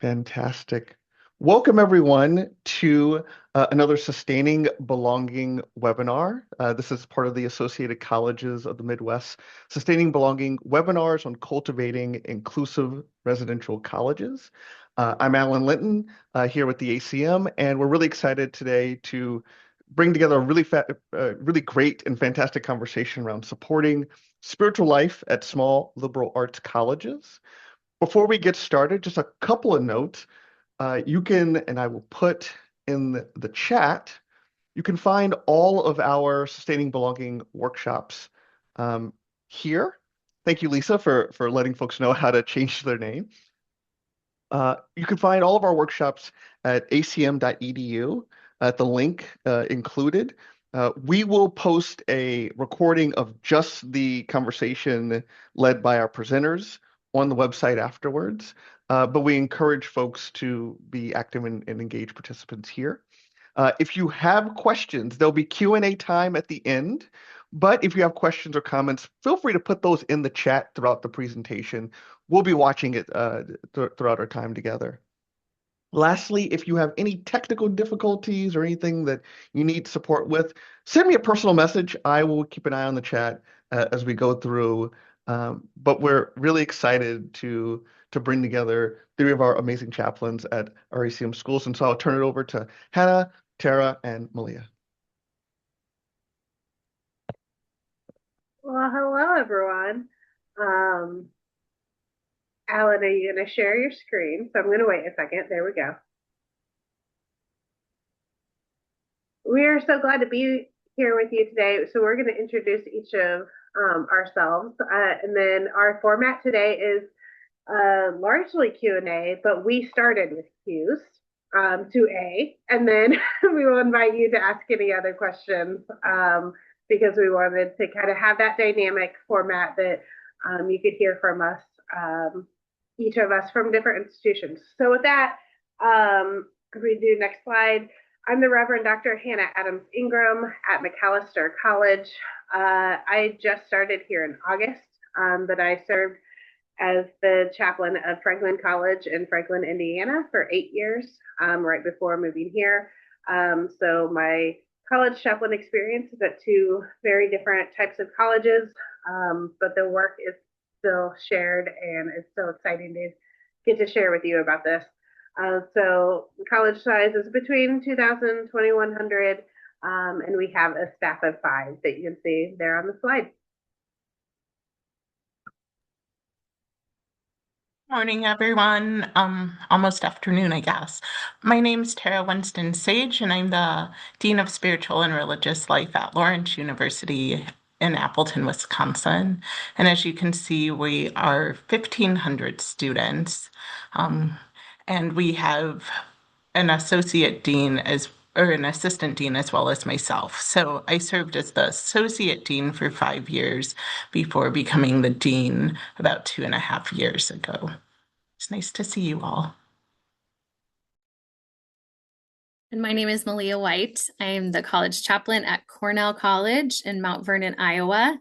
Fantastic. Welcome, everyone, to another Sustaining Belonging webinar. This is part of the Associated Colleges of the Midwest Sustaining Belonging webinars on cultivating inclusive residential colleges. I'm Alan Linton here with the ACM, and we're really excited today to bring together a really great and fantastic conversation around supporting spiritual life at small liberal arts colleges. Before we get started, just a couple of notes. You can, and I will put in the chat, you can find all of our Sustaining Belonging workshops um, here. Thank you, Lisa, for letting folks know how to change their name. You can find all of our workshops at acm.edu at the link included. We will post a recording of just the conversation led by our presenters on the website afterwards, but we encourage folks to be active and engaged participants here. If you have questions, there'll be Q&A time at the end, but if you have questions or comments, feel free to put those in the chat throughout the presentation. We'll be watching it throughout our time together. Lastly, if you have any technical difficulties or anything that you need support with, send me a personal message. I will keep an eye on the chat as we go through. But we're really excited to bring together three of our amazing chaplains at our ACM schools. And so I'll turn it over to Hannah, Tara, and Malia. Well, hello everyone. Um, Alan, are you going to share your screen? So I'm going to wait a second. There we go. We are so glad to be here with you today. So we're going to introduce each of ourselves, and then our format today is largely Q&A, but we started with Q's to A, and then we will invite you to ask any other questions because we wanted to kind of have that dynamic format that you could hear from us, each of us from different institutions. So with that, if we do next slide, I'm the Reverend Dr. Hannah Adams Ingram at Macalester College. I just started here in August, but I served as the chaplain of Franklin College in Franklin, Indiana for 8 years, right before moving here. So my college chaplain experience is at two very different types of colleges, but the work is still shared, and it's so exciting to get to share with you about this. So the college size is between 2,000 and 2,100, and we have a staff of 5 that you can see there on the slide. Morning, everyone. Almost afternoon, I guess. My name is Tara Winston Sage, and I'm the Dean of Spiritual and Religious Life at Lawrence University in Appleton, Wisconsin. And as you can see, we are 1,500 students, and we have an associate dean or an assistant dean as well as myself. So I served as the associate dean for 5 years before becoming the dean about 2.5 years ago. It's nice to see you all. And my name is Malia White. I am the college chaplain at Cornell College in Mount Vernon, Iowa.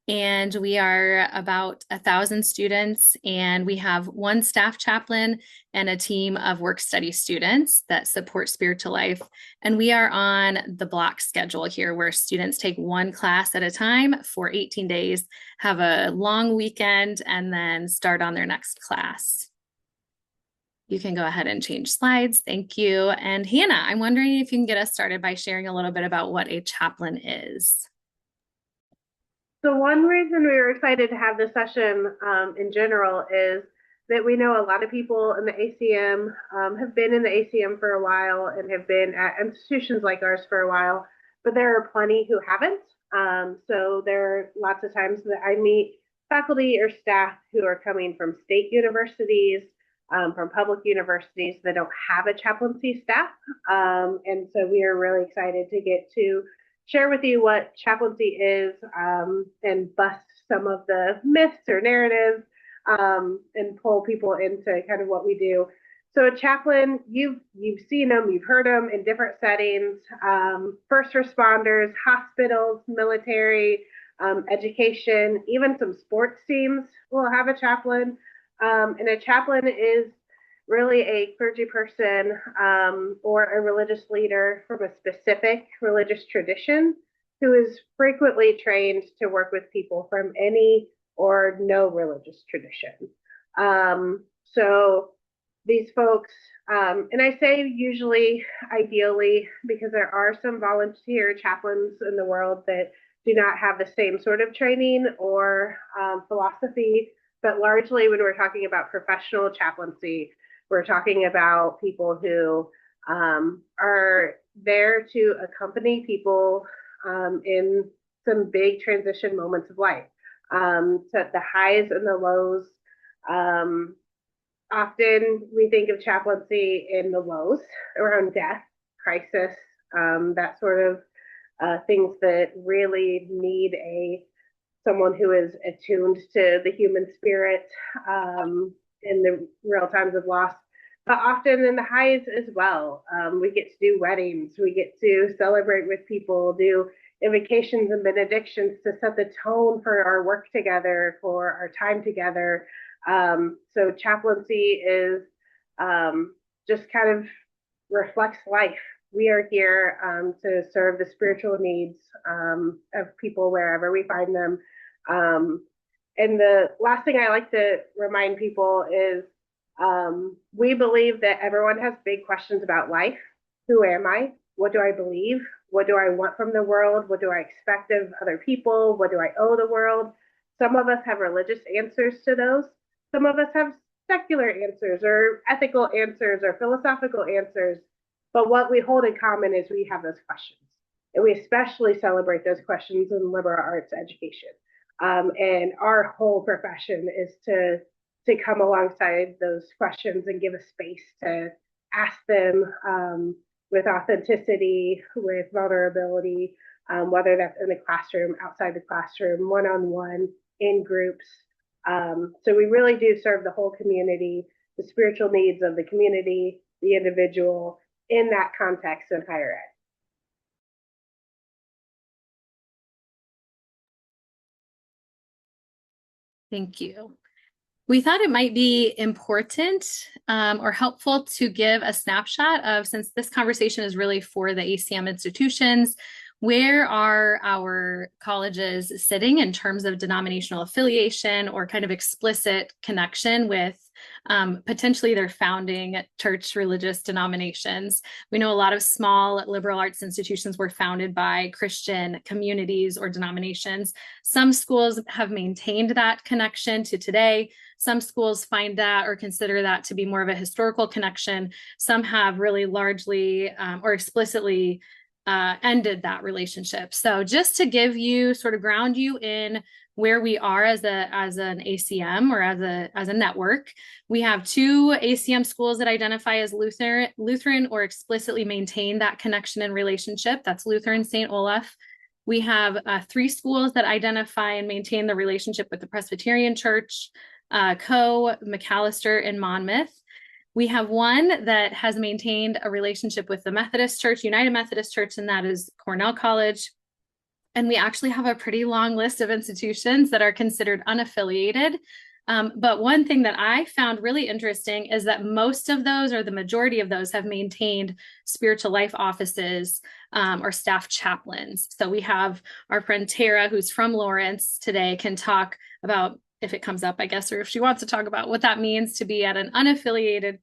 And we are about 1,000 students, and we have one staff chaplain and a team of work study students that support spiritual life. And we are on the block schedule here, where students take one class at a time for 18 days, have a long weekend, and then start on their next class. You can go ahead and change slides. Thank you. And Hannah, I'm wondering if you can get us started by sharing a little bit about what a chaplain is. So one reason we were excited to have this session in general is that we know a lot of people in the ACM have been in the ACM for a while and have been at institutions like ours for a while, but there are plenty who haven't. So there are lots of times that I meet faculty or staff who are coming from state universities, from public universities that don't have a chaplaincy staff. And so we are really excited to get to share with you what chaplaincy is, and bust some of the myths or narratives, and pull people into kind of what we do. So a chaplain, you've seen them, you've heard them in different settings, first responders, hospitals, military, education, even some sports teams will have a chaplain. And a chaplain is really a clergy person or a religious leader from a specific religious tradition who is frequently trained to work with people from any or no religious tradition. So these folks, and I say usually, ideally, because there are some volunteer chaplains in the world that do not have the same sort of training or philosophy, but largely when we're talking about professional chaplaincy, we're talking about people who are there to accompany people in some big transition moments of life. So the highs and the lows. Often we think of chaplaincy in the lows around death, crisis, that sort of things that really need someone who is attuned to the human spirit in the real times of loss. But often in the highs as well, we get to do weddings, we get to celebrate with people, do invocations and benedictions to set the tone for our work together, for our time together. So chaplaincy is just kind of reflects life. We are here to serve the spiritual needs of people wherever we find them. And the last thing I like to remind people is we believe that everyone has big questions about life. Who am I? What do I believe? What do I want from the world? What do I expect of other people? What do I owe the world? Some of us have religious answers to those. Some of us have secular answers or ethical answers or philosophical answers. But what we hold in common is we have those questions. And we especially celebrate those questions in liberal arts education. And our whole profession is to come alongside those questions and give a space to ask them with authenticity, with vulnerability, whether that's in the classroom, outside the classroom, one-on-one, in groups. So we really do serve the whole community, the spiritual needs of the community, the individual, in that context of higher ed. Thank you. We thought it might be important or helpful to give a snapshot of, since this conversation is really for the ACM institutions, where are our colleges sitting in terms of denominational affiliation or kind of explicit connection with potentially their founding church religious denominations. We know a lot of small liberal arts institutions were founded by Christian communities or denominations. Some schools have maintained that connection to today. Some schools find that or consider that to be more of a historical connection. Some have really largely or explicitly ended that relationship. So just to give you, sort of ground you in where we are as an ACM or as a network, we have 2 ACM schools that identify as Lutheran or explicitly maintain that connection and relationship. That's Lutheran St. Olaf. We have 3 schools that identify and maintain the relationship with the Presbyterian Church, McAllister, and Monmouth. We have one that has maintained a relationship with the Methodist Church, United Methodist Church, and that is Cornell College. And we actually have a pretty long list of institutions that are considered unaffiliated. But one thing that I found really interesting is that most of those, or the majority of those, have maintained spiritual life offices or staff chaplains. So we have our friend Tara, who's from Lawrence today, can talk about, if it comes up, I guess, or if she wants to talk about what that means to be at an unaffiliated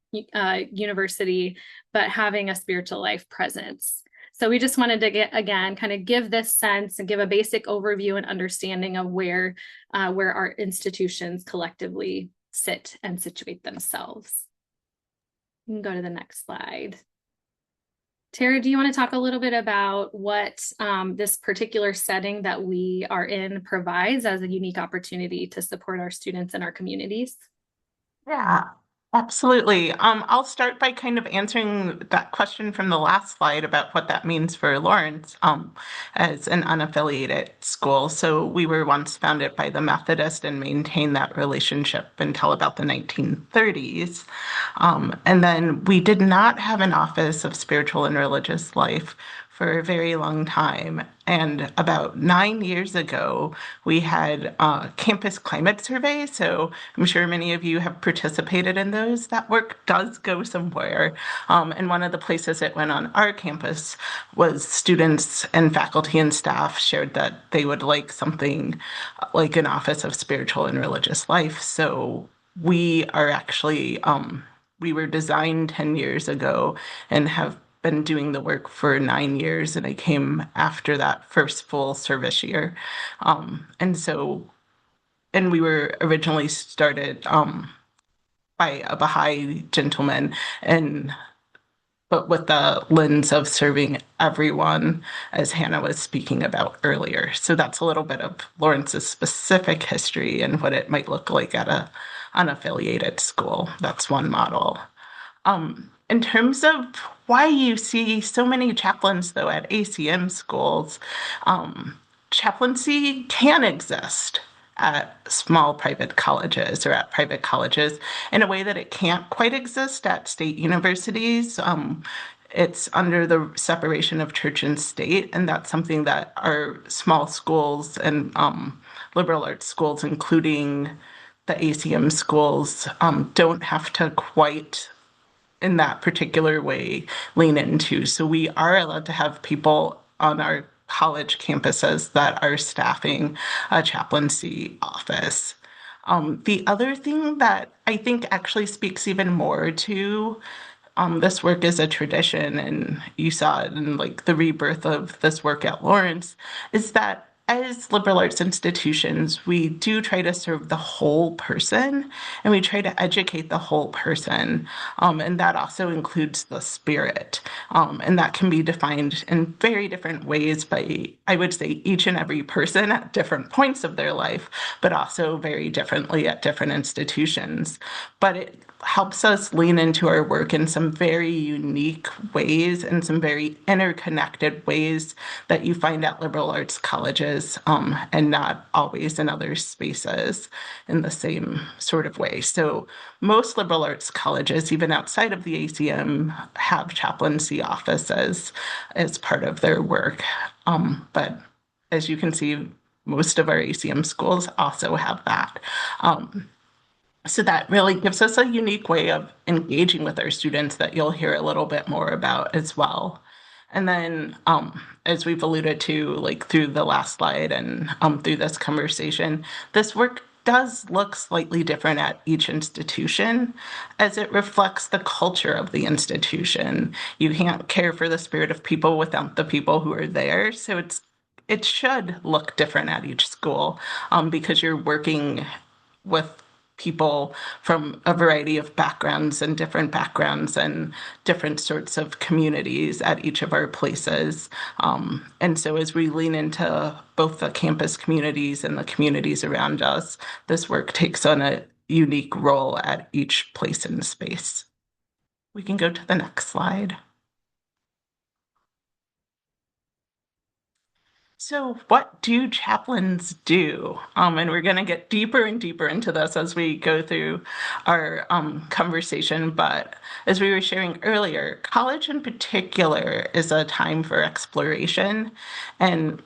university, but having a spiritual life presence. So we just wanted to kind of give this sense and give a basic overview and understanding of where our institutions collectively sit and situate themselves. You can go to the next slide. Tara, do you want to talk a little bit about what this particular setting that we are in provides as a unique opportunity to support our students and our communities? Yeah, absolutely. I'll start by kind of answering that question from the last slide about what that means for Lawrence as an unaffiliated school. So we were once founded by the Methodist and maintained that relationship until about the 1930s. And then we did not have an office of spiritual and religious life for a very long time. And about 9 years ago, we had a campus climate survey. So I'm sure many of you have participated in those. That work does go somewhere. And one of the places it went on our campus was students and faculty and staff shared that they would like something like an Office of Spiritual and Religious Life. So we are actually, we were designed 10 years ago and have been doing the work for 9 years, and I came after that first full service year. And we were originally started by a Baha'i gentleman, and but with the lens of serving everyone, as Hannah was speaking about earlier. So that's a little bit of Lawrence's specific history and what it might look like at a unaffiliated school. That's one model. In terms of why you see so many chaplains, though, at ACM schools, chaplaincy can exist at small private colleges or at private colleges in a way that it can't quite exist at state universities. It's under the separation of church and state, and that's something that our small schools and liberal arts schools, including the ACM schools, don't have to quite in that particular way lean into. So we are allowed to have people on our college campuses that are staffing a chaplaincy office. The other thing that I think actually speaks even more to this work as a tradition, and you saw it in like the rebirth of this work at Lawrence, is that as liberal arts institutions, we do try to serve the whole person and we try to educate the whole person. And that also includes the spirit. And that can be defined in very different ways by, I would say, each and every person at different points of their life, but also very differently at different institutions. But it helps us lean into our work in some very unique ways and some very interconnected ways that you find at liberal arts colleges, and not always in other spaces in the same sort of way. So most liberal arts colleges, even outside of the ACM, have chaplaincy offices as part of their work. But as you can see, most of our ACM schools also have that. So that really gives us a unique way of engaging with our students that you'll hear a little bit more about as well. And then, as we've alluded to, like through the last slide and through this conversation, this work does look slightly different at each institution as it reflects the culture of the institution. You can't care for the spirit of people without the people who are there. So it should look different at each school, because you're working with people from a variety of backgrounds and different sorts of communities at each of our places. And so as we lean into both the campus communities and the communities around us, this work takes on a unique role at each place in space. We can go to the next slide. So what do chaplains do? And we're going to get deeper and deeper into this as we go through our conversation. But as we were sharing earlier, college in particular is a time for exploration. And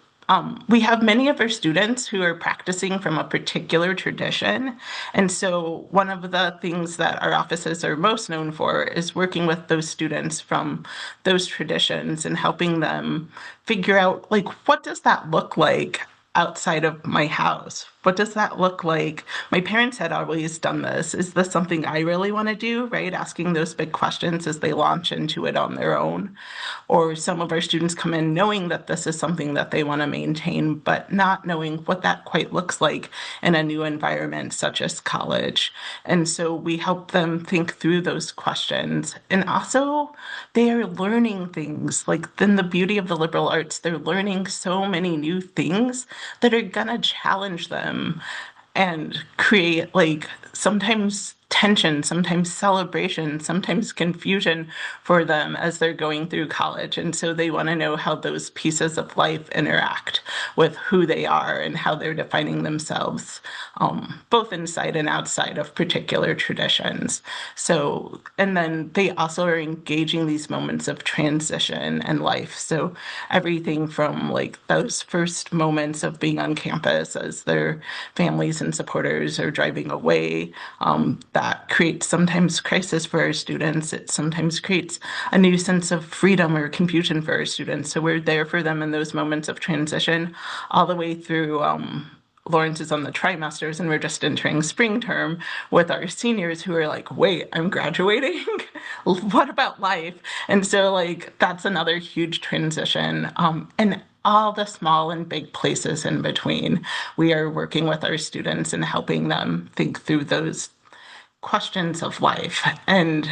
we have many of our students who are practicing from a particular tradition. And so one of the things that our offices are most known for is working with those students from those traditions and helping them figure out, like, what does that look like outside of my house? What does that look like? My parents had always done this. Is this something I really want to do, right? Asking those big questions as they launch into it on their own. Or some of our students come in knowing that this is something that they want to maintain, but not knowing what that quite looks like in a new environment such as college. And so we help them think through those questions. And also, they are learning things. Like, then the beauty of the liberal arts, they're learning so many new things that are going to challenge them and create, like, sometimes tension, sometimes celebration, sometimes confusion for them as they're going through college. And so they want to know how those pieces of life interact with who they are and how they're defining themselves, both inside and outside of particular traditions. So, and then they also are engaging these moments of transition and life. So everything from like those first moments of being on campus as their families and supporters are driving away, that creates sometimes crisis for our students. It sometimes creates a new sense of freedom or confusion for our students. So we're there for them in those moments of transition all the way through. Lawrence is on the trimesters and we're just entering spring term with our seniors who are like, wait, I'm graduating? What about life? And so like that's another huge transition. And all the small and big places in between. We are working with our students and helping them think through those questions of life. And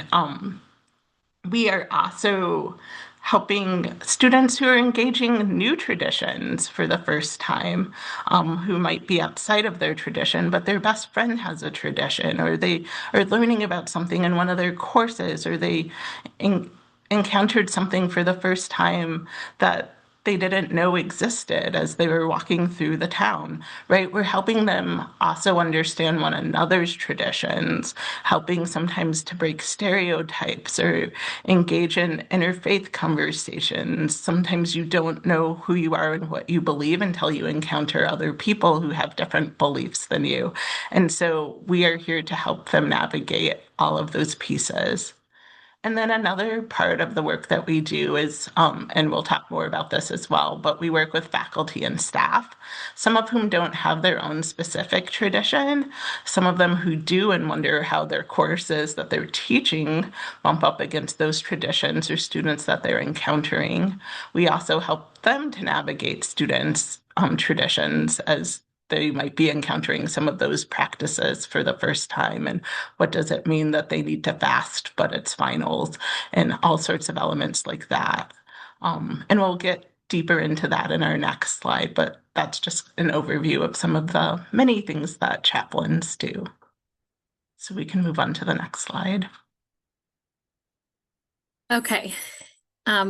we are also helping students who are engaging new traditions for the first time, who might be outside of their tradition, but their best friend has a tradition, or they are learning about something in one of their courses, or they encountered something for the first time that they didn't know existed as they were walking through the town, right? We're helping them also understand one another's traditions, helping sometimes to break stereotypes or engage in interfaith conversations. Sometimes you don't know who you are and what you believe until you encounter other people who have different beliefs than you. And so we are here to help them navigate all of those pieces. And then another part of the work that we do is, and we'll talk more about this as well, but we work with faculty and staff, some of whom don't have their own specific tradition, some of them who do and wonder how their courses that they're teaching bump up against those traditions or students that they're encountering. We also help them to navigate students' traditions as they might be encountering some of those practices for the first time. And what does it mean that they need to fast, but it's finals, and all sorts of elements like that. And we'll get deeper into that in our next slide, but that's just an overview of some of the many things that chaplains do. So we can move on to the next slide. Okay.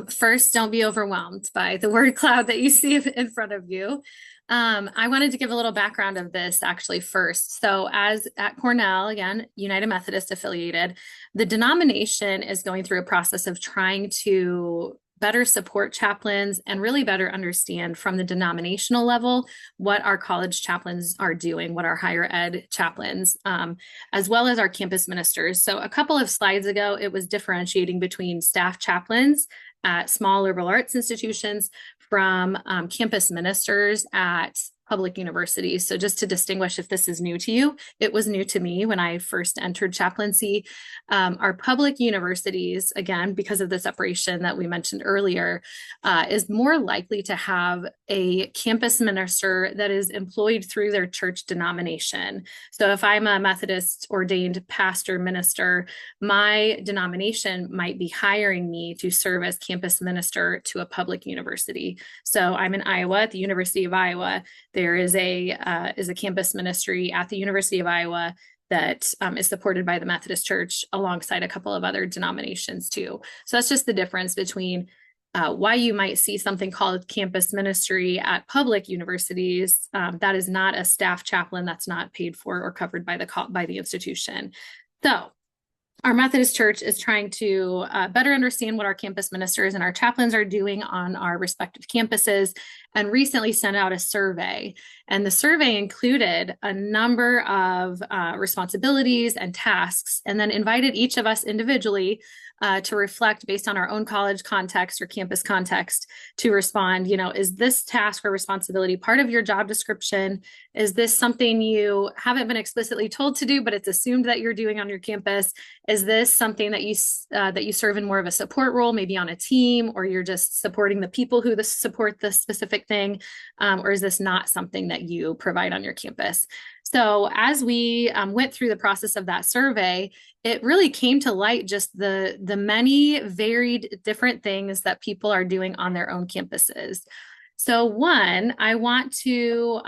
First, don't be overwhelmed by the word cloud that you see in front of you. I wanted to give a little background of this actually first. So as at Cornell, again, United Methodist affiliated, the denomination is going through a process of trying to better support chaplains and really better understand from the denominational level what our college chaplains are doing, what our higher ed chaplains, as well as our campus ministers. So a couple of slides ago, it was differentiating between staff chaplains at small liberal arts institutions from campus ministers at public universities. So just to distinguish if this is new to you, it was new to me when I first entered chaplaincy. Our public universities, again, because of the separation that we mentioned earlier, is more likely to have a campus minister that is employed through their church denomination. So if I'm a Methodist ordained pastor minister, my denomination might be hiring me to serve as campus minister to a public university. So I'm in Iowa at the University of Iowa. There is a campus ministry at the University of Iowa that is supported by the Methodist Church alongside a couple of other denominations too. So that's just the difference between why you might see something called campus ministry at public universities. That is not a staff chaplain, that's not paid for or covered by the institution. So our Methodist Church is trying to better understand what our campus ministers and our chaplains are doing on our respective campuses, and recently sent out a survey. And the survey included a number of responsibilities and tasks, and then invited each of us individually to reflect based on our own college context or campus context to respond, is this task or responsibility part of your job description? Is this something you haven't been explicitly told to do, but it's assumed that you're doing on your campus? Is this something that you serve in more of a support role, maybe on a team, or you're just supporting the people who support the specific thing? Or is this not something that you provide on your campus? So as we went through the process of that survey, it really came to light just the many varied different things that people are doing on their own campuses. So one, I want to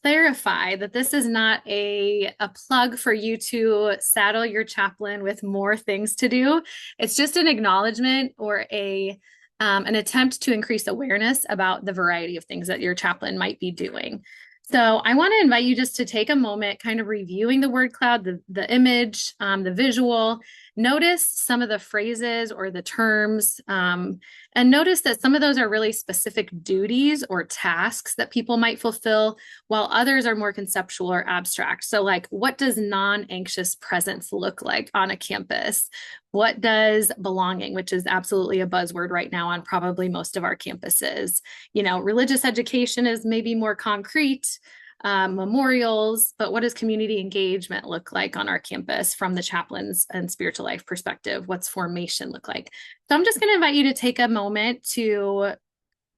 clarify that this is not a plug for you to saddle your chaplain with more things to do. It's just an acknowledgement or an attempt to increase awareness about the variety of things that your chaplain might be doing. So I want to invite you just to take a moment, kind of reviewing the word cloud, the image, the visual. Notice some of the phrases or the terms, and notice that some of those are really specific duties or tasks that people might fulfill, while others are more conceptual or abstract. So like, what does non-anxious presence look like on a campus? What does belonging, which is absolutely a buzzword right now on probably most of our campuses? Religious education is maybe more concrete, memorials, but what does community engagement look like on our campus from the chaplains and spiritual life perspective? What's formation look like? So I'm just going to invite you to take a moment to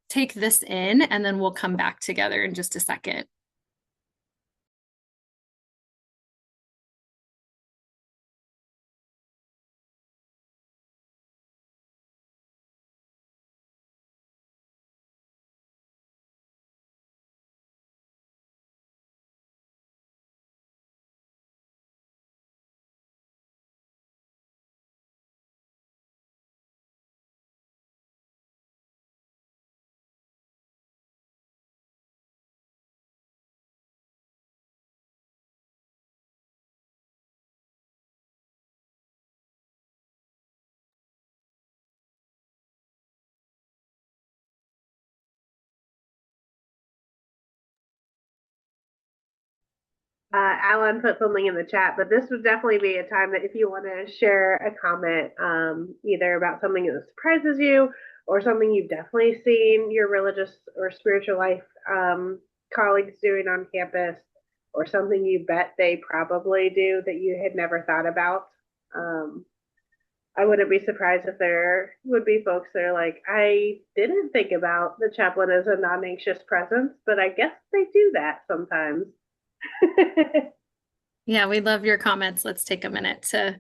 take this in, and then we'll come back together in just a second. Alan put something in the chat, but this would definitely be a time that if you want to share a comment, either about something that surprises you or something you've definitely seen your religious or spiritual life colleagues doing on campus, or something you bet they probably do that you had never thought about. I wouldn't be surprised if there would be folks that are like, I didn't think about the chaplain as a non-anxious presence, but I guess they do that sometimes. Yeah, we love your comments. Let's take a minute to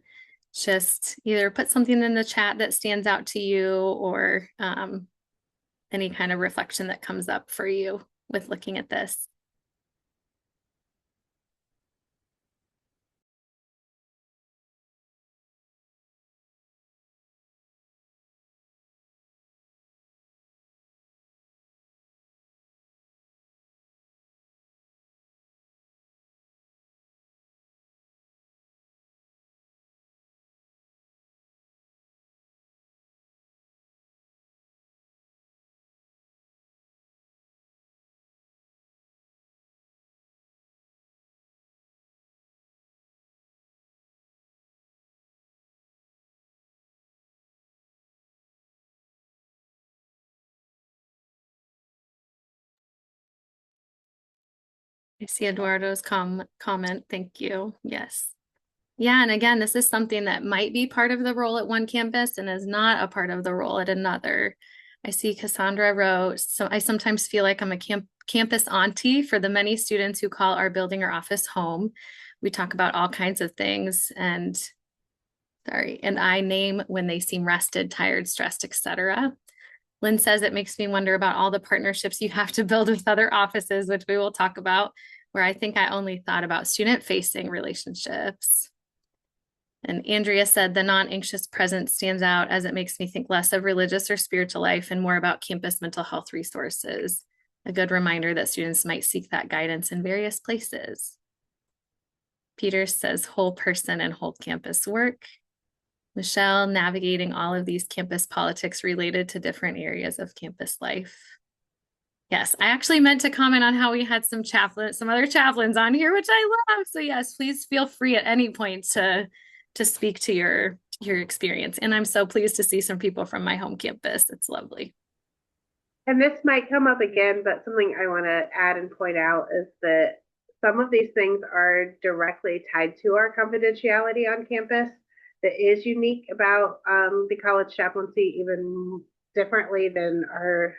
just either put something in the chat that stands out to you, or any kind of reflection that comes up for you with looking at this. I see Eduardo's comment. Thank you. Yes. Yeah, and again, this is something that might be part of the role at one campus and is not a part of the role at another. I see Cassandra wrote, so I sometimes feel like I'm a campus auntie for the many students who call our building or office home. We talk about all kinds of things, and I name when they seem rested, tired, stressed, etc. Lynn says it makes me wonder about all the partnerships you have to build with other offices, which we will talk about, where I think I only thought about student-facing relationships. And Andrea said the non-anxious presence stands out as it makes me think less of religious or spiritual life and more about campus mental health resources. A good reminder that students might seek that guidance in various places. Peter says whole person and whole campus work. Michelle, navigating all of these campus politics related to different areas of campus life. Yes, I actually meant to comment on how we had some other chaplains on here, which I love. So yes, please feel free at any point to speak to your experience. And I'm so pleased to see some people from my home campus. It's lovely. And this might come up again, but something I want to add and point out is that some of these things are directly tied to our confidentiality on campus that is unique about the college chaplaincy, even differently than our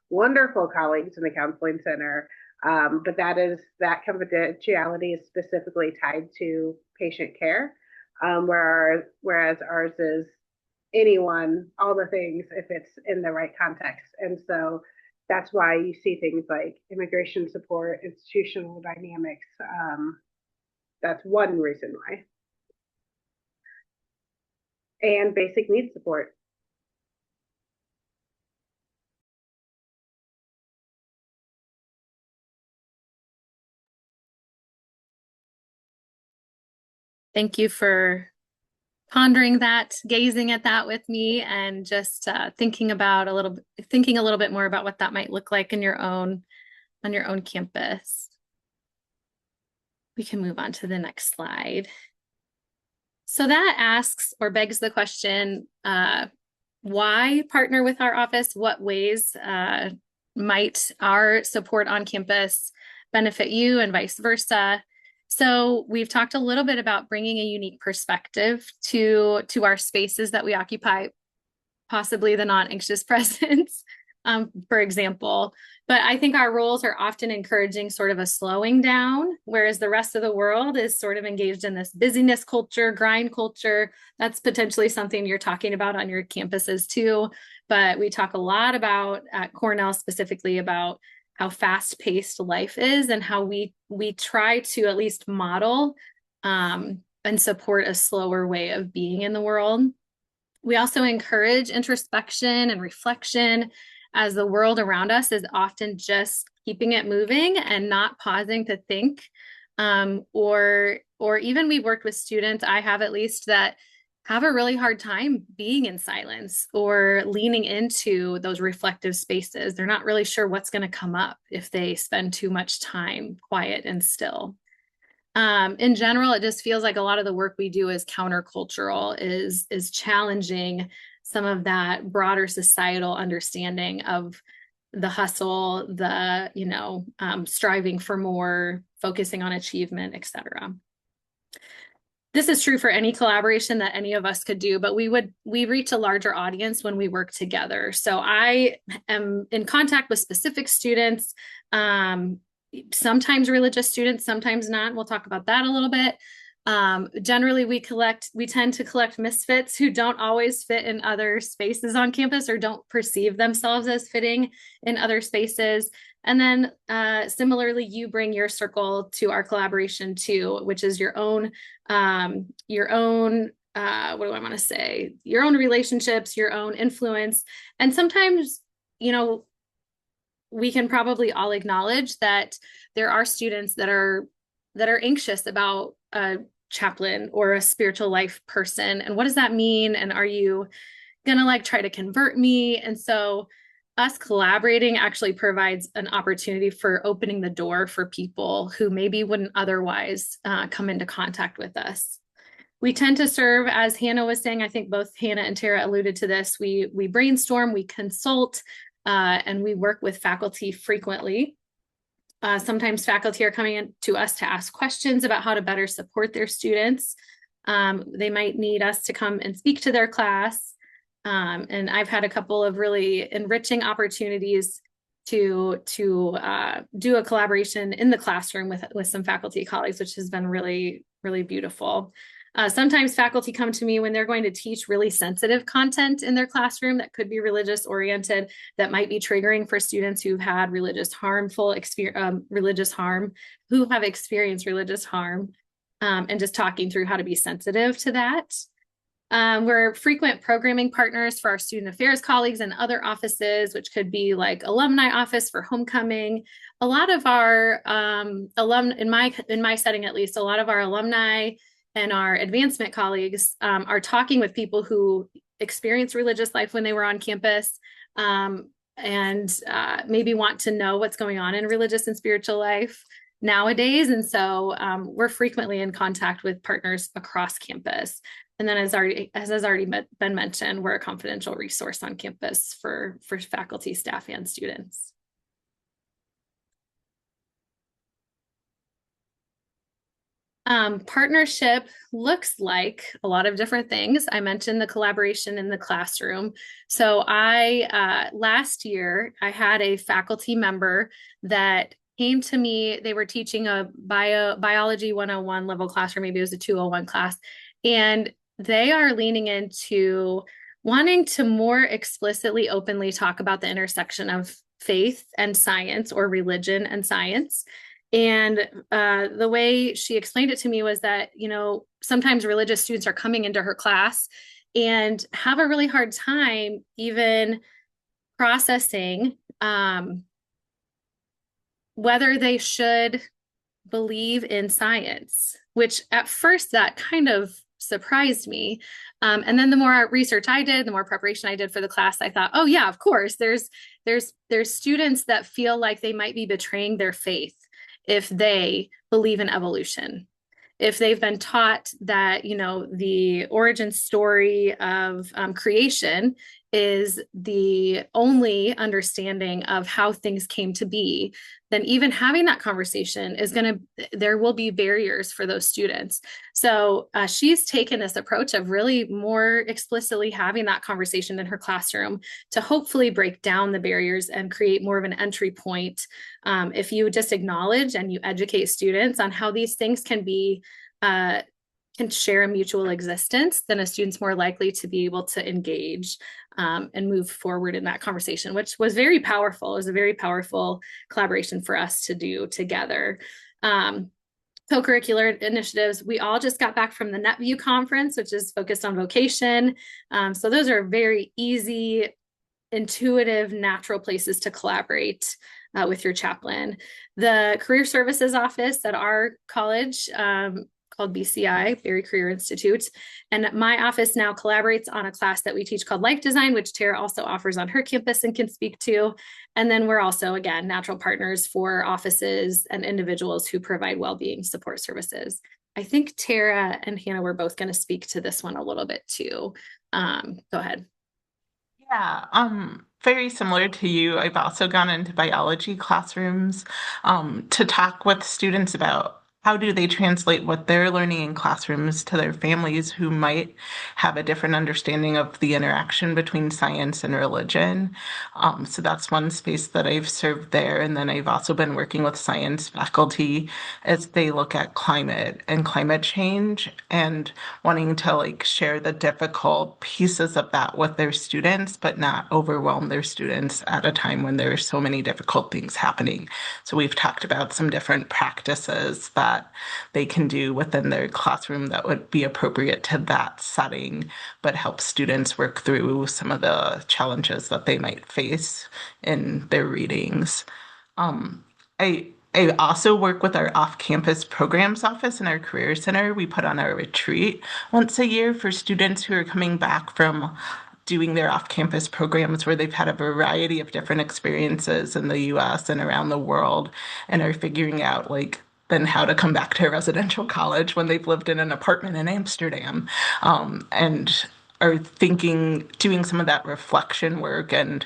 wonderful colleagues in the counseling center. But that confidentiality is specifically tied to patient care, whereas ours is anyone, all the things, if it's in the right context. And so That's why you see things like immigration support, institutional dynamics. That's one reason why. And basic needs support. Thank you for pondering that, gazing at that with me, and just thinking a little bit more about what that might look like in on your own campus. We can move on to the next slide. So that asks or begs the question, why partner with our office? What ways might our support on campus benefit you and vice versa? So we've talked a little bit about bringing a unique perspective to our spaces that we occupy, possibly the non-anxious presence, for example. But I think our roles are often encouraging sort of a slowing down, whereas the rest of the world is sort of engaged in this busyness culture, grind culture. That's potentially something you're talking about on your campuses too. But we talk a lot about at Cornell specifically about how fast-paced life is and how we try to at least model and support a slower way of being in the world. We also encourage introspection and reflection, as the world around us is often just keeping it moving and not pausing to think. Or even we've worked with students, I have at least, that have a really hard time being in silence or leaning into those reflective spaces. They're not really sure what's going to come up if they spend too much time quiet and still. In general, it just feels like a lot of the work we do is countercultural, is challenging some of that broader societal understanding of the hustle, the striving for more, focusing on achievement, etc. This is true for any collaboration that any of us could do, but we reach a larger audience when we work together. So I am in contact with specific students, sometimes religious students, sometimes not. We'll talk about that a little bit. Generally, we tend to collect misfits who don't always fit in other spaces on campus or don't perceive themselves as fitting in other spaces. And then similarly, you bring your circle to our collaboration too, which is your own your own relationships, your own influence. And sometimes, we can probably all acknowledge that there are students that are anxious about a chaplain or a spiritual life person. And what does that mean? And are you gonna try to convert me? And so us collaborating actually provides an opportunity for opening the door for people who maybe wouldn't otherwise come into contact with us. We tend to serve, as Hannah was saying, I think both Hannah and Tara alluded to this, we brainstorm, we consult, and we work with faculty frequently. Sometimes faculty are coming in to us to ask questions about how to better support their students. They might need us to come and speak to their class. And I've had a couple of really enriching opportunities to do a collaboration in the classroom with some faculty colleagues, which has been really, really beautiful. Sometimes faculty come to me when they're going to teach really sensitive content in their classroom that could be religious oriented, that might be triggering for students who've had religious harm, who have experienced religious harm, and just talking through how to be sensitive to that. We're frequent programming partners for our student affairs colleagues and other offices, which could be like alumni office for homecoming. A lot of our in my setting, at least, a lot of our alumni and our advancement colleagues are talking with people who experienced religious life when they were on campus, and maybe want to know what's going on in religious and spiritual life nowadays. And so we're frequently in contact with partners across campus. And then as has already been mentioned, we're a confidential resource on campus for faculty, staff, and students. Partnership looks like a lot of different things. I mentioned the collaboration in the classroom. So last year, I had a faculty member that came to me. They were teaching a biology 101 level class, or maybe it was a 201 class. And they are leaning into wanting to more explicitly, openly talk about the intersection of faith and science, or religion and science. And the way she explained it to me was that, sometimes religious students are coming into her class and have a really hard time even processing whether they should believe in science, which at first that kind of surprised me. And then the more research I did, the more preparation I did for the class, I thought, oh yeah, of course, there's students that feel like they might be betraying their faith if they believe in evolution, if they've been taught that, the origin story of creation is the only understanding of how things came to be, then even having that conversation there will be barriers for those students. So she's taken this approach of really more explicitly having that conversation in her classroom to hopefully break down the barriers and create more of an entry point. If you just acknowledge and you educate students on how these things can share a mutual existence, then a student's more likely to be able to engage and move forward in that conversation, which was very powerful. It was a very powerful collaboration for us to do together. Co-curricular initiatives. We all just got back from the NetView conference, which is focused on vocation. So those are very easy, intuitive, natural places to collaborate with your chaplain. The career services office at our college, called BCI, Berry Career Institute. And my office now collaborates on a class that we teach called Life Design, which Tara also offers on her campus and can speak to. And then we're also, again, natural partners for offices and individuals who provide well-being support services. I think Tara and Hannah were both going to speak to this one a little bit too. Go ahead. Yeah, very similar to you. I've also gone into biology classrooms to talk with students about how do they translate what they're learning in classrooms to their families who might have a different understanding of the interaction between science and religion. So that's one space that I've served there. And then I've also been working with science faculty as they look at climate and climate change and wanting to share the difficult pieces of that with their students, but not overwhelm their students at a time when there are so many difficult things happening. So we've talked about some different practices that they can do within their classroom that would be appropriate to that setting, but help students work through some of the challenges that they might face in their readings. I also work with our off-campus programs office in our career center. We put on a retreat once a year for students who are coming back from doing their off-campus programs where they've had a variety of different experiences in the US and around the world and are figuring out then how to come back to a residential college when they've lived in an apartment in Amsterdam, and are doing some of that reflection work. And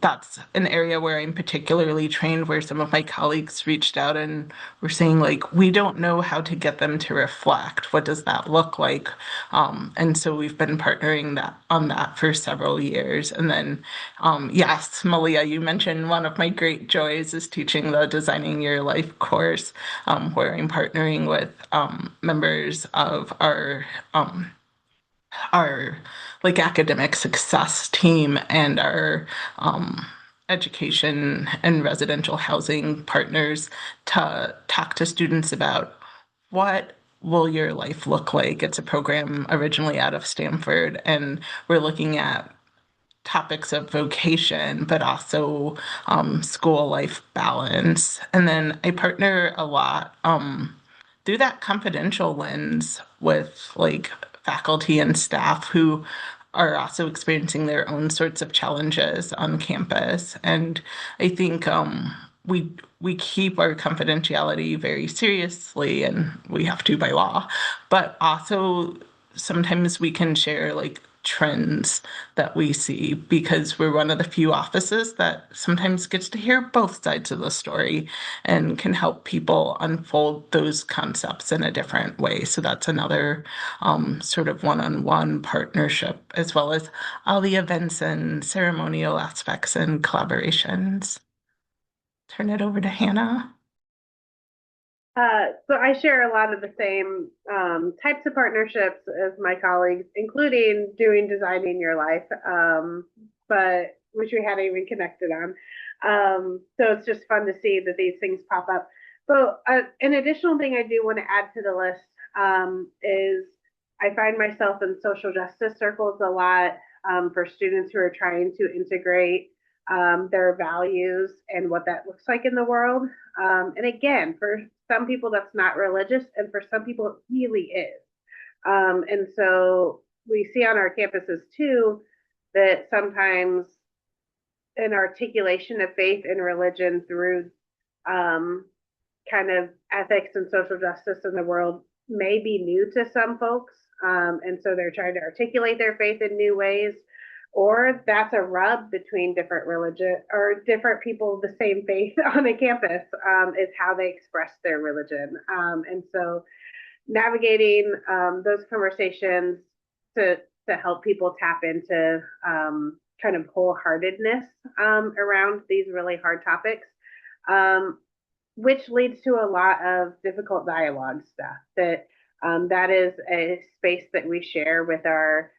that's an area where I'm particularly trained, where some of my colleagues reached out and were saying, we don't know how to get them to reflect. What does that look like? And so we've been partnering on that for several years. And then, yes, Malia, you mentioned one of my great joys is teaching the Designing Your Life course, where I'm partnering with members of our academic success team and our education and residential housing partners to talk to students about what will your life look like. It's a program originally out of Stanford, and we're looking at topics of vocation, but also school life balance. And then I partner a lot through that confidential lens with faculty and staff who are also experiencing their own sorts of challenges on campus. And I think we keep our confidentiality very seriously, and we have to by law, but also sometimes we can share trends that we see, because we're one of the few offices that sometimes gets to hear both sides of the story and can help people unfold those concepts in a different way. So that's another sort of one-on-one partnership, as well as all the events and ceremonial aspects and collaborations. Turn it over to Hannah. So I share a lot of the same types of partnerships as my colleagues, including doing Designing Your Life, but which we hadn't even connected on. So it's just fun to see that these things pop up. But an additional thing I do want to add to the list is I find myself in social justice circles a lot for students who are trying to integrate their values and what that looks like in the world. And again, for some people, that's not religious, and for some people, it really is. And so we see on our campuses too that sometimes an articulation of faith and religion through um, kind of ethics and social justice in the world may be new to some folks. And so they're trying to articulate their faith in new ways, or that's a rub between different religion or different people of the same faith on a campus, is how they express their religion. And so navigating those conversations to help people tap into kind of wholeheartedness around these really hard topics, which leads to a lot of difficult dialogue stuff. That is a space that we share with our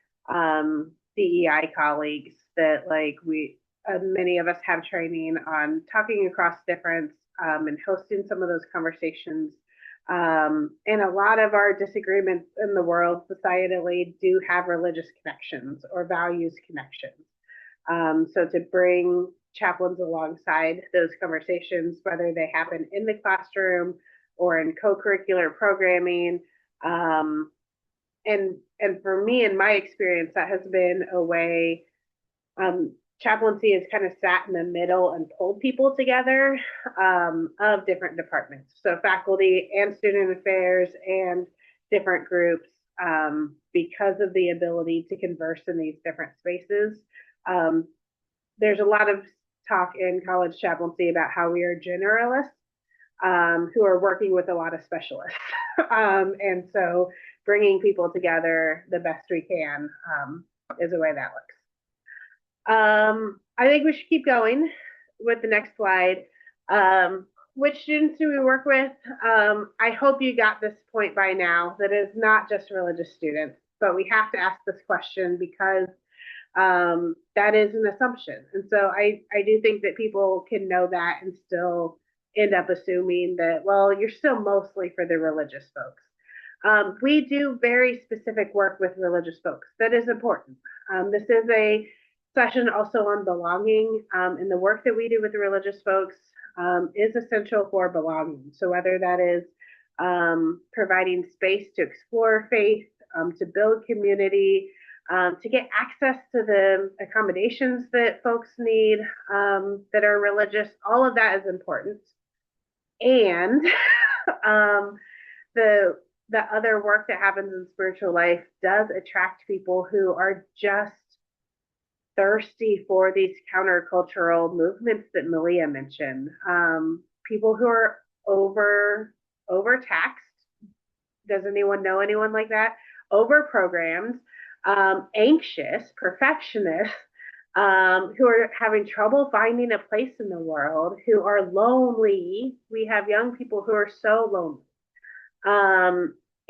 DEI colleagues. That like we many of us have training on talking across difference and hosting some of those conversations. And a lot of our disagreements in the world societally do have religious connections or values connections. So to bring chaplains alongside those conversations, whether they happen in the classroom or in co-curricular programming, and for me, in my experience, that has been a way. Chaplaincy has kind of sat in the middle and pulled people together of different departments. So faculty and student affairs and different groups, because of the ability to converse in these different spaces. There's a lot of talk in college chaplaincy about how we are generalists who are working with a lot of specialists. And so bringing people together the best we can is a way that looks. I think we should keep going with the next slide. Which students do we work with? I hope you got this point by now, that it's not just religious students, but we have to ask this question because that is an assumption. And so I do think that people can know that and still end up assuming that, well, you're still mostly for the religious folks. We do very specific work with religious folks. That is important. This is a session also on belonging, and the work that we do with the religious folks is essential for belonging. So whether that is providing space to explore faith, to build community, to get access to the accommodations that folks need that are religious, all of that is important. And the other work that happens in spiritual life does attract people who are just thirsty for these countercultural movements that Malia mentioned. People who are overtaxed. Does anyone know anyone like that? Over-programmed, anxious, perfectionists, who are having trouble finding a place in the world, who are lonely. We have young people who are so lonely.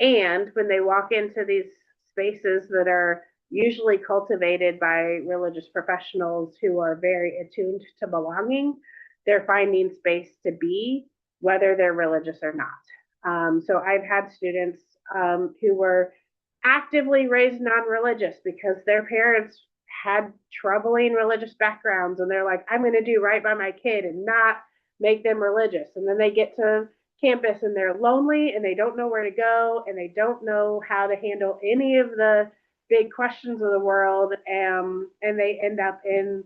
And when they walk into these spaces that are usually cultivated by religious professionals who are very attuned to belonging, they're finding space to be, whether they're religious or not. So I've had students who were actively raised non-religious because their parents had troubling religious backgrounds, and they're like, I'm going to do right by my kid and not make them religious. And then they get to campus and they're lonely and they don't know where to go and they don't know how to handle any of the big questions of the world, and they end up in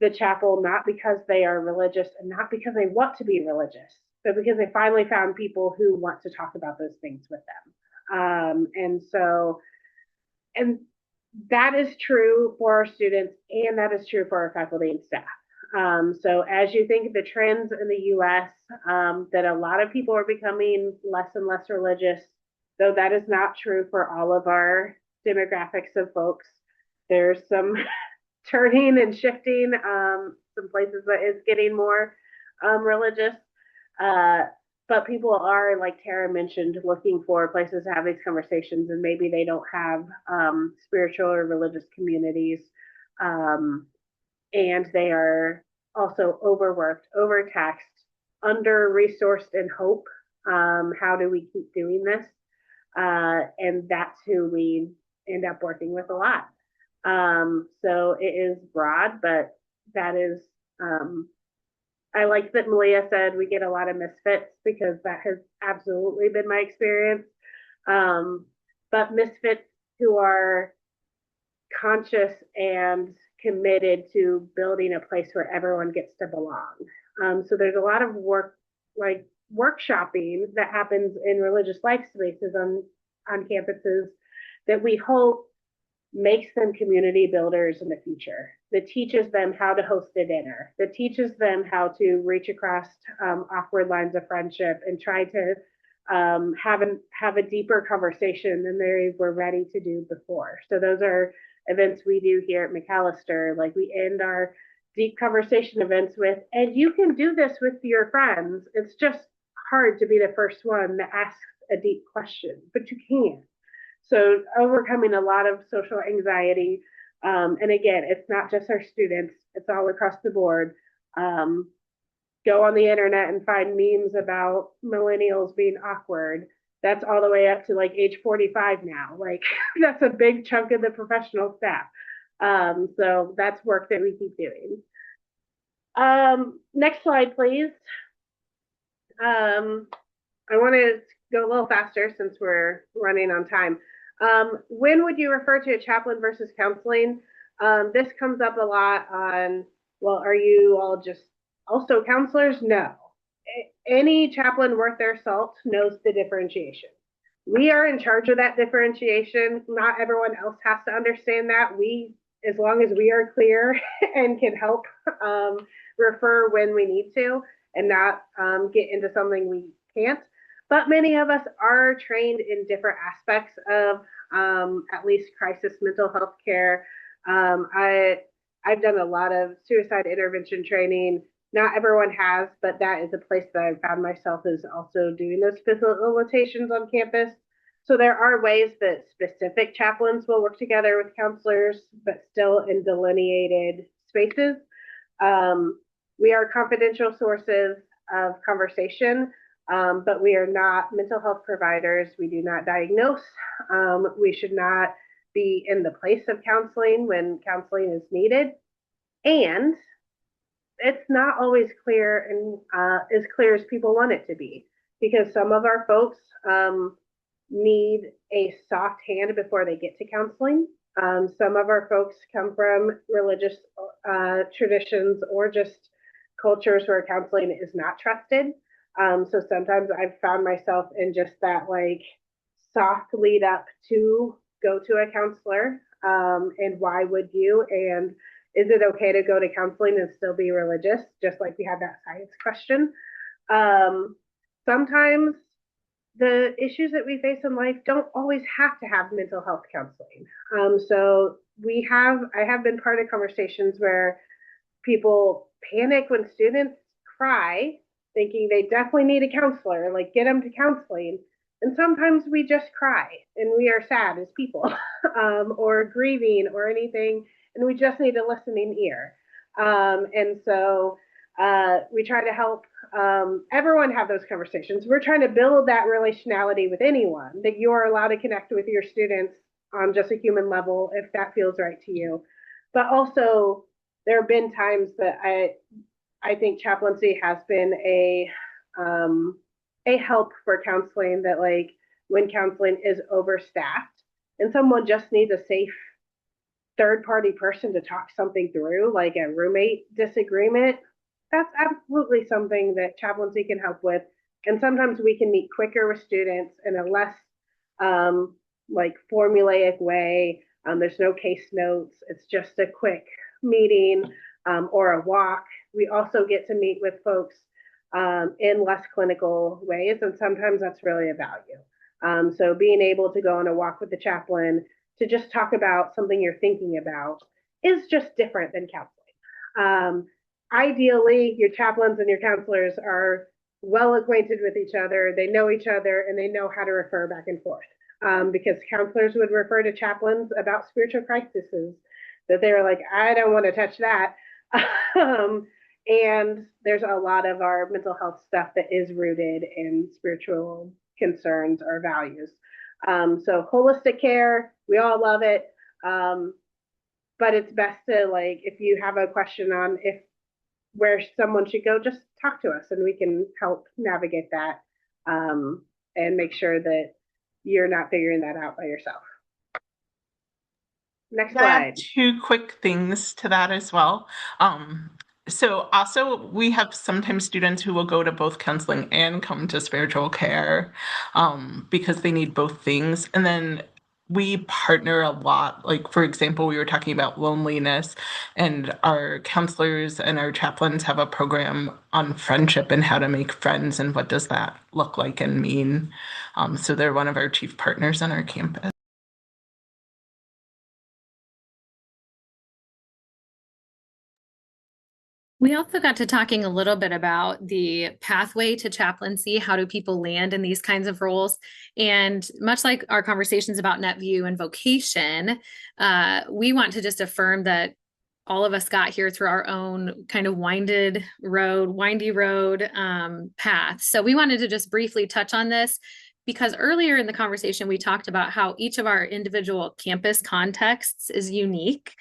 the chapel not because they are religious and not because they want to be religious, but because they finally found people who want to talk about those things with them. And that is true for our students, and that is true for our faculty and staff. So as you think of the trends in the US, that a lot of people are becoming less and less religious, though that is not true for all of our demographics of folks. There's some turning and shifting, some places that is getting more religious. But people are, like Tara mentioned, looking for places to have these conversations, and maybe they don't have spiritual or religious communities, and they are also overworked, overtaxed, under-resourced in hope. How do we keep doing this? And that's who we end up working with a lot. So it is broad, but that is, I like that Malia said we get a lot of misfits because that has absolutely been my experience. But misfits who are conscious and committed to building a place where everyone gets to belong. So there's a lot of work, like workshopping that happens in religious life spaces on campuses that we hope makes them community builders in the future, that teaches them how to host a dinner, that teaches them how to reach across awkward lines of friendship and try to have a deeper conversation than they were ready to do before. So those are events we do here at McAllister. Like we end our deep conversation events with, and you can do this with your friends. It's just hard to be the first one that asks a deep question, but you can. So overcoming a lot of social anxiety. And again, it's not just our students, it's all across the board. Go on the internet and find memes about millennials being awkward. That's all the way up to like age 45 now. Like that's a big chunk of the professional staff. So that's work that we keep doing. Next slide, please. I want to go a little faster since we're running on time. When would you refer to a chaplain versus counseling? This comes up a lot on, well, are you all just also counselors? No. Any chaplain worth their salt knows the differentiation. We are in charge of that differentiation. Not everyone else has to understand that. As long as we are clear and can help refer when we need to and not get into something we can't. But many of us are trained in different aspects of at least crisis mental health care. I've done a lot of suicide intervention training. Not everyone has, but that is a place that I've found myself is also doing those facilitations on campus. So there are ways that specific chaplains will work together with counselors, but still in delineated spaces. We are confidential sources of conversation, but we are not mental health providers. We do not diagnose. We should not be in the place of counseling when counseling is needed. And it's not always clear and as clear as people want it to be, because some of our folks need a soft hand before they get to counseling. Some of our folks come from religious traditions or just cultures where counseling is not trusted. So sometimes I've found myself in just that like soft lead up to go to a counselor. And why would you? And is it okay to go to counseling and still be religious? Just like we had that science question. Sometimes the issues that we face in life don't always have to have mental health counseling. So I have been part of conversations where people panic when students cry, thinking they definitely need a counselor, like get them to counseling. And sometimes we just cry and we are sad as people or grieving or anything, and we just need a listening ear. And so we try to help everyone have those conversations. We're trying to build that relationality with anyone, that you are allowed to connect with your students on just a human level if that feels right to you. But also, there have been times that I think chaplaincy has been a help for counseling, that like when counseling is overstaffed and someone just needs a safe third party person to talk something through, like a roommate disagreement, that's absolutely something that chaplaincy can help with. And sometimes we can meet quicker with students in a less like formulaic way. There's no case notes. It's just a quick meeting or a walk. We also get to meet with folks in less clinical ways, and sometimes that's really a value. So being able to go on a walk with the chaplain to just talk about something you're thinking about is just different than counseling. Ideally, your chaplains and your counselors are well acquainted with each other. They know each other and they know how to refer back and forth. Because counselors would refer to chaplains about spiritual crises that they were like, I don't want to touch that. And there's a lot of our mental health stuff that is rooted in spiritual concerns or values. So holistic care, we all love it. Um, but it's best to, like, if you have a question on if where someone should go, just talk to us and we can help navigate that, and make sure that you're not figuring that out by yourself. Next Can I add slide. two quick things to that as well? Um, so also we have sometimes students who will go to both counseling and come to spiritual care because they need both things. And then we partner a lot. Like, for example, we were talking about loneliness, and our counselors and our chaplains have a program on friendship and how to make friends and what does that look like and mean. So they're one of our chief partners on our campus. We also got to talking a little bit about the pathway to chaplaincy. How do people land in these kinds of roles? And much like our conversations about NetView and vocation, we want to just affirm that all of us got here through our own kind of windy road path. So we wanted to just briefly touch on this because earlier in the conversation, we talked about how each of our individual campus contexts is unique,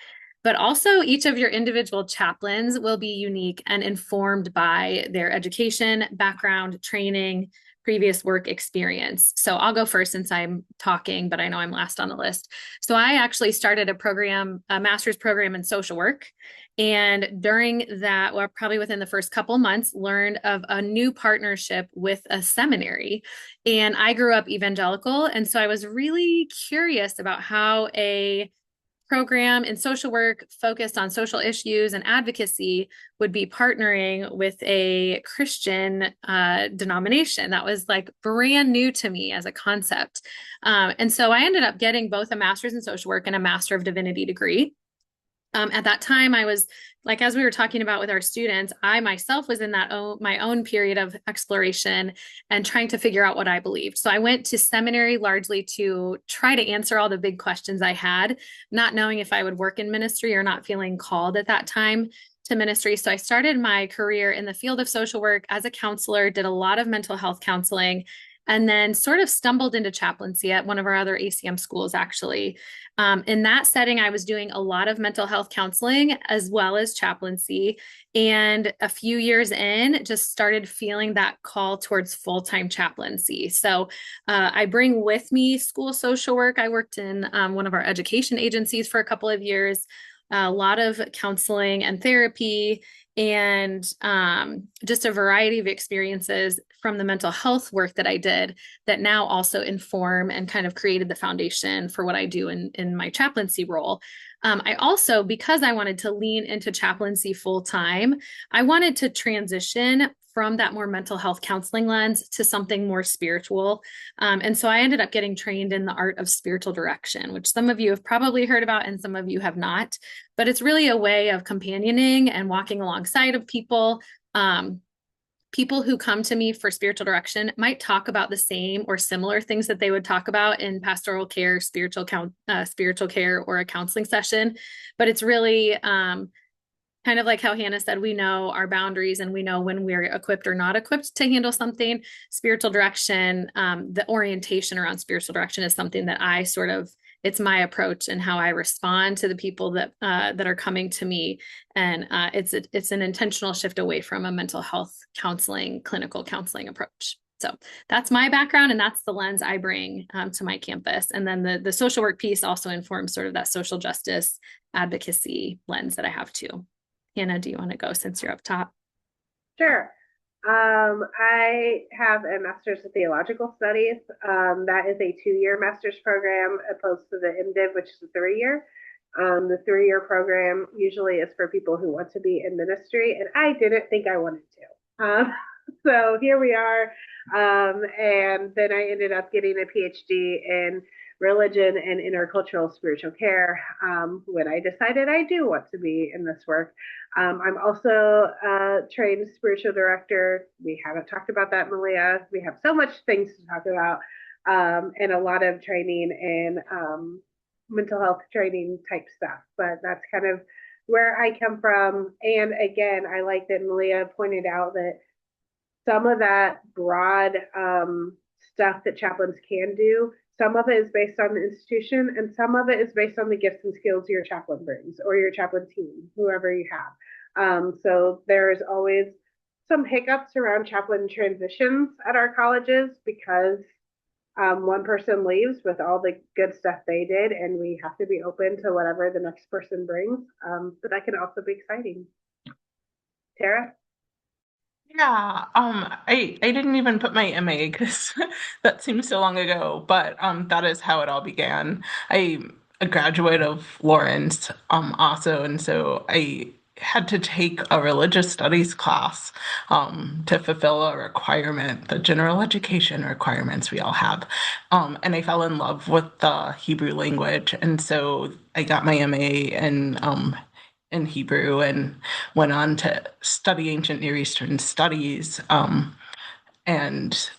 but also each of your individual chaplains will be unique and informed by their education, background, training, previous work experience. So I'll go first since I'm talking, but I know I'm last on the list. So I actually started a master's program in social work. And during that, well, probably within the first couple months, learned of a new partnership with a seminary. And I grew up evangelical. And so I was really curious about how a program in social work focused on social issues and advocacy would be partnering with a Christian denomination. That was like brand new to me as a concept. And so I ended up getting both a master's in social work and a master of divinity degree. At that time, I was like, as we were talking about with our students, I myself was in my own period of exploration and trying to figure out what I believed. So I went to seminary largely to try to answer all the big questions I had, not knowing if I would work in ministry or not feeling called at that time to ministry. So I started my career in the field of social work as a counselor, did a lot of mental health counseling, and then sort of stumbled into chaplaincy at one of our other ACM schools, actually. In that setting, I was doing a lot of mental health counseling as well as chaplaincy. And a few years in, just started feeling that call towards full-time chaplaincy. So I bring with me school social work. I worked in one of our education agencies for a couple of years, a lot of counseling and therapy, and just a variety of experiences from the mental health work that I did that now also inform and kind of created the foundation for what I do in my chaplaincy role. I also, because I wanted to lean into chaplaincy full time, I wanted to transition from that more mental health counseling lens to something more spiritual. And so I ended up getting trained in the art of spiritual direction, which some of you have probably heard about and some of you have not. But it's really a way of companioning and walking alongside of people. People who come to me for spiritual direction might talk about the same or similar things that they would talk about in pastoral care, spiritual care, or a counseling session. But it's really kind of like how Hannah said, we know our boundaries and we know when we're equipped or not equipped to handle something. Spiritual direction, the orientation around spiritual direction is something that I sort of, it's my approach and how I respond to the people that are coming to me. And it's an intentional shift away from a mental health counseling, clinical counseling approach. So that's my background, and that's the lens I bring to my campus. And then the social work piece also informs sort of that social justice advocacy lens that I have too. Hannah, do you want to go since you're up top? Sure. I have a master's of theological studies. That is a 2-year master's program opposed to the MDiv, which is a 3-year. The 3-year program usually is for people who want to be in ministry, and I didn't think I wanted to. So here we are. And then I ended up getting a PhD in religion and intercultural spiritual care when I decided I do want to be in this work. I'm also a trained spiritual director. We haven't talked about that, Malia. We have so much things to talk about, and a lot of training and mental health training type stuff. But that's kind of where I come from, and again, I like that Malia pointed out that some of that broad stuff that chaplains can do, some of it is based on the institution, and some of it is based on the gifts and skills your chaplain brings or your chaplain team, whoever you have. So there's always some hiccups around chaplain transitions at our colleges because one person leaves with all the good stuff they did, and we have to be open to whatever the next person brings. But that can also be exciting. Tara? Yeah, I didn't even put my MA because that seems so long ago, but that is how it all began. I'm a graduate of Lawrence also, and so I had to take a religious studies class to fulfill a requirement, the general education requirements we all have. And I fell in love with the Hebrew language, and so I got my MA in Hebrew and went on to study ancient Near Eastern studies, and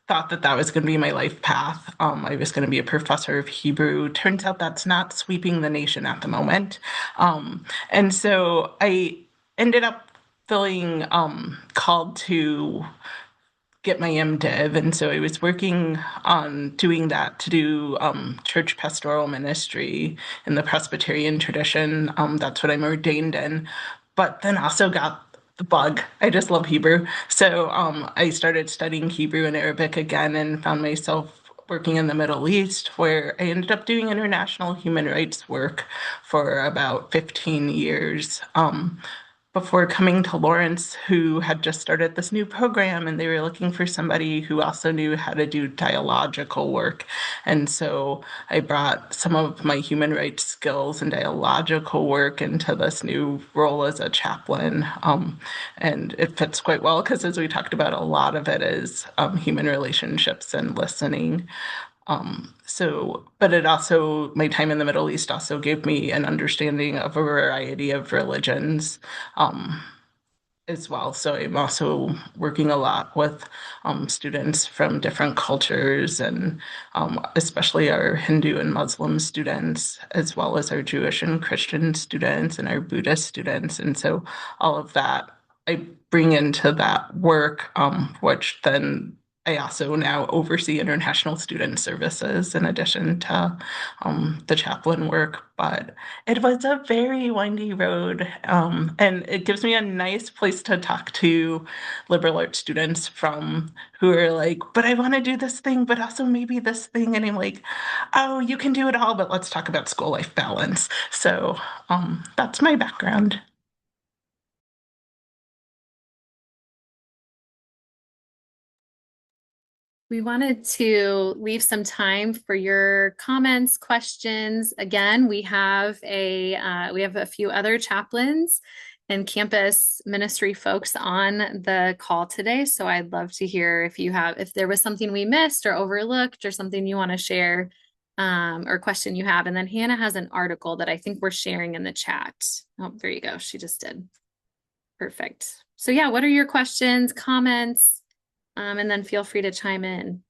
thought that that was going to be my life path. I was going to be a professor of Hebrew. Turns out that's not sweeping the nation at the moment. And so I ended up feeling called to get my MDiv, and so I was working on doing that to do church pastoral ministry in the Presbyterian tradition. That's what I'm ordained in, but then also got the bug. I just love Hebrew, so I started studying Hebrew and Arabic again, and found myself working in the Middle East, where I ended up doing international human rights work for about 15 years. Before coming to Lawrence, who had just started this new program, and they were looking for somebody who also knew how to do dialogical work. And so I brought some of my human rights skills and dialogical work into this new role as a chaplain. And it fits quite well because, as we talked about, a lot of it is human relationships and listening. But it also, my time in the Middle East also gave me an understanding of a variety of religions, um, as well. So I'm also working a lot with students from different cultures, and especially our Hindu and Muslim students, as well as our Jewish and Christian students and our Buddhist students. And so all of that I bring into that work, which then I also now oversee international student services in addition to the chaplain work. But it was a very windy road, and it gives me a nice place to talk to liberal arts students from who are like, but I want to do this thing, but also maybe this thing. And I'm like, oh, you can do it all, but let's talk about school life balance. So that's my background. We wanted to leave some time for your comments, questions. Again, we have a few other chaplains and campus ministry folks on the call today. So I'd love to hear if there was something we missed or overlooked or something you want to share, or question you have. And then Hannah has an article that I think we're sharing in the chat. Oh, there you go. She just did. Perfect. So yeah, what are your questions, comments? And then feel free to chime in.